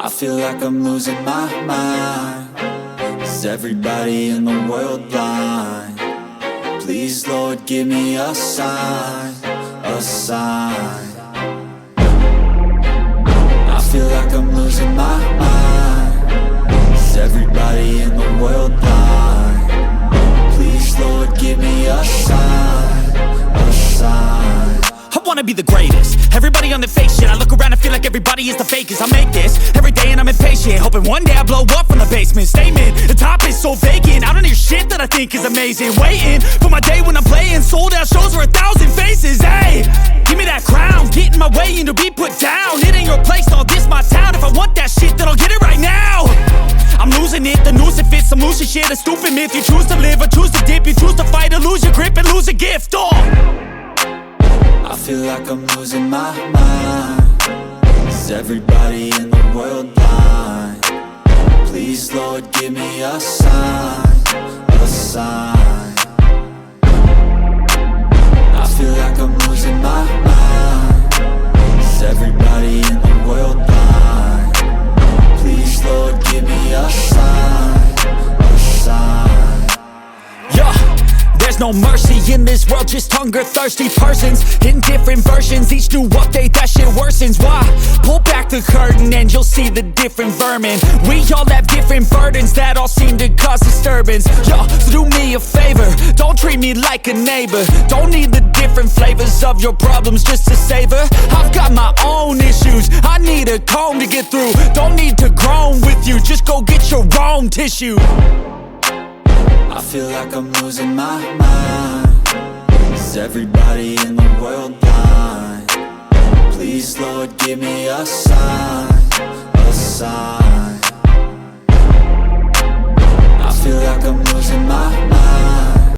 I feel like I'm losing my mind. Is everybody in the world blind? Please, Lord, give me a sign, a sign. I feel like I'm losing my mind. Is everybody in the world blind? Please, Lord, give me a sign, a sign. I wanna be the greatest. Everybody on the fake shit. I look around and feel like everybody is the fakest. I make this every day and I'm impatient, hoping one day I blow up from the basement. Statement, the top is so vacant. I don't hear shit that I think is amazing. Waiting for my day when I'm playing sold out shows for 1,000 faces. Hey, give me that crown, get in my way and to be put down. It ain't your place, no, this my town. If I want that shit, then I'll get it right now. I'm losing it, the noose it fits. I'm losing shit, a stupid myth. You choose to live or choose to dip. You choose to fight or lose your grip and lose a gift. I feel like I'm losing my mind. Is everybody in the world blind? Please, Lord, give me a sign, a sign. I feel like I'm losing my mind. Is everybody in the world blind? Please, Lord, give me a sign, a sign. Yeah. There's no mercy in this world, just hunger-thirsty persons in different versions. Each new update, that shit worsens. Why? Pull back the curtain and you'll see the different vermin. We all have different burdens that all seem to cause disturbance. Yo, so do me a favor, don't treat me like a neighbor. Don't need the different flavors of your problems just to savor. I've got my own issues, I need a comb to get through. Don't need to groan with you, just go get your own tissue. I feel like I'm losing my mind. Is everybody in the world blind? Please, Lord, give me a sign.